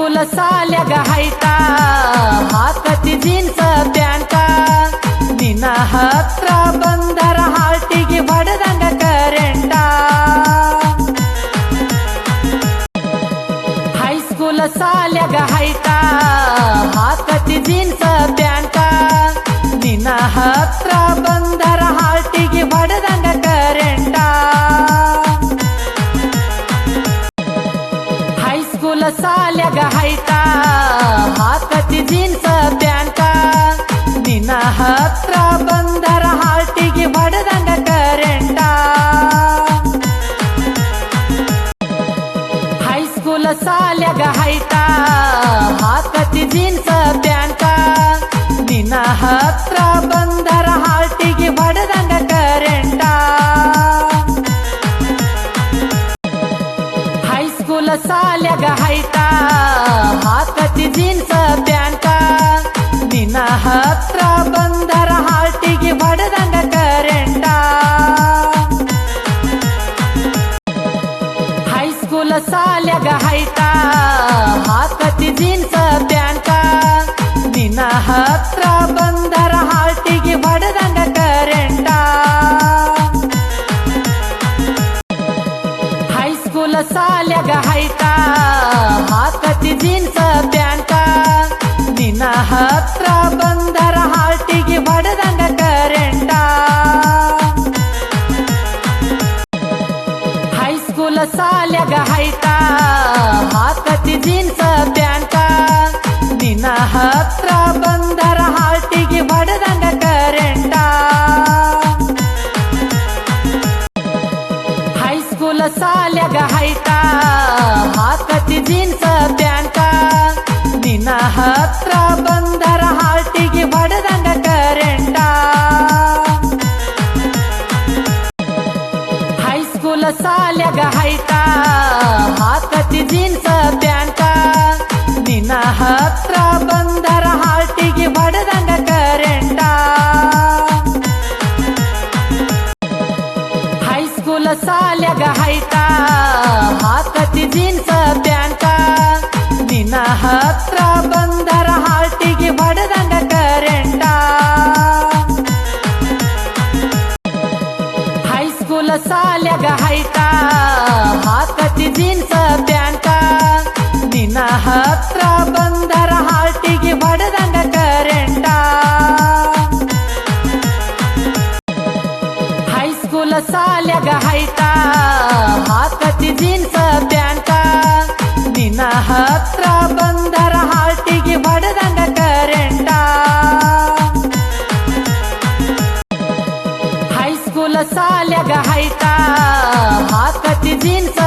high school ಸಾಲ್ಯಾಗ ಹೈಟ ಹಾಕತಿ jeans ಪ್ಯಾಂಟ ನಿನ್ನ ಹತ್ರ ಬಂದರ ಹಾಲ್ಟಿಗೆ ಬಡದಂಗ ಕರೆಂಟ ಹೈಸ್ಕೂಲ್ ಸಾಲ್ಯಾಗ ಹೈಟ ಹಾಕತಿ ಜೀನ್ಸ್ ಪ್ಯಾಂಟ ನಿನ್ನ ಹತ್ರ ಬಂದರ ಹಾಲ್ಟಿಗೆ ಬಡದಂಗ ಕರೆಂಟ ಹೈಸ್ಕೂಲ್ ಸಾಲ್ಯಾಗ ಹೈಟ ಹಾಕತಿ ಜೀನ್ಸ್ ಪ್ಯಾಂಟ ನಿನ್ನ ಹತ್ರ ಬಂದರ ಹಾಲ್ಟಿಗೆ ಬಡದಂಗ ಕರೆಂಟ ಹೈಸ್ಕೂಲ್ ಸಾಲ್ಯಾಗ ಹೈಟ ಹಾಕತಿ ಜೀನ್ಸ್ ಪ್ಯಾಂಟ ನಿನ್ನ ಹತ್ರ ಬಂದರ ಹಾಲ್ಟಿಗೆ ಬಡದಂಗ ಕರೆಂಟ ಹೈಸ್ಕೂಲ್ ಸಾಲ್ಯಾಗ ಹೈಟ ಹಾಕತಿ ಜೀನ್ಸ್ ಪ್ಯಾಂಟ ನಿನ್ನ ಹತ್ರ ಬಂದರ ಹಾಲ್ಟಿಗೆ ಬಡದಂಗ ಕರೆಂಟ ಹೈಸ್ಕೂಲ್ ಸಾಲ್ಯಾಗ ಹೈಟ ಹಾಕತಿ ಜೀನ್ಸ್ ಪ್ಯಾಂಟ ನಿನ್ನ ಹತ್ರ ಬಂದರ ಹಾಲ್ಟಿಗೆ ಬಡದಂಗ ಕರೆಂಟ ಹೈಸ್ಕೂಲ್ ಸಾಲ್ಯಾಗ ಹೈಟ ಹಾಕತಿ ಜೀನ್ಸ್ ಪ್ಯಾಂಟ ನಿನ್ನ ಹತ್ರ ಬಂದರ ಹಾಲ್ಟಿಗೆ ಬಡದಂಗ ಕರೆಂಟ ಹೈಸ್ಕೂಲ್ ಸಾಲ್ಯಾಗ ಹೈಟ ಹಾಕತಿ ಜೀನ್ಸ್ ಪ್ಯಾಂಟ ನಿನ್ನ ಹತ್ರ ಬಂದರ ಹಾಲ್ಟಿಗೆ ಬಡದಂಗ ಕರೆಂಟ ಹೈಸ್ಕೂಲ್ ಸಾಲ್ಯಾಗ ಹೈಟ ಹಾಕತಿ ಜೀನ್ಸ್ ಪ್ಯಾಂಟ ನಿನ್ನ ಹತ್ರ ಬಂದರ ಹಾಲ್ಟಿಗೆ ಬಡದಂಗ ಕರೆಂಟ ಹೈಸ್ಕೂಲ್ ಸಾಲ್ಯಾಗ ಹೈಟ ಹಾಕತಿ ಜೀನ್ಸ್ ಪ್ಯಾಂಟ ನಿನ್ನ ಹತ್ರ ಬಂದರ ಹಾಲ್ಟಿಗೆ ಬಡದಂಗ ಕರೆಂಟ ಹೈಸ್ಕೂಲ್ ಸಾಲ್ಯಾಗ ಹೈಟ ಹಾಕತಿ ಜೀನ್ಸ್ ಪ್ಯಾಂಟ ನಿನ್ನ ಹತ್ರ ಬಂದರ ಹಾಲ್ಟಿಗೆ ಬಡದಂಗ ಕರೆಂಟ ಹೈಸ್ಕೂಲ್ ಸಾಲ್ಯಾಗ ಹೈಟ ಹಾಕತಿ ಜೀನ್ಸ್ ಪ್ಯಾಂಟ ನಿನ್ನ ಹತ್ರ ಬಂದರ ಹಾಲ್ಟಿಗೆ ಬಡದಂಗ ಕರೆಂಟ ಹೈಸ್ಕೂಲ್ ಸಾಲ್ಯಾಗ ಹೈಟ ಹಾಕತಿ ಜೀನ್ಸ್ ಪ್ಯಾಂಟ ನಿನ್ನ ಹತ್ರ ಬಂದರ ಹಾಲ್ಟಿಗೆ ಬಡದಂಗ ಕರೆಂಟ ಹೈಸ್ಕೂಲ್ ಸಾಲ್ಯಾಗ ಹೈಟ ಹಾಕತಿ ಜೀನ್ಸ್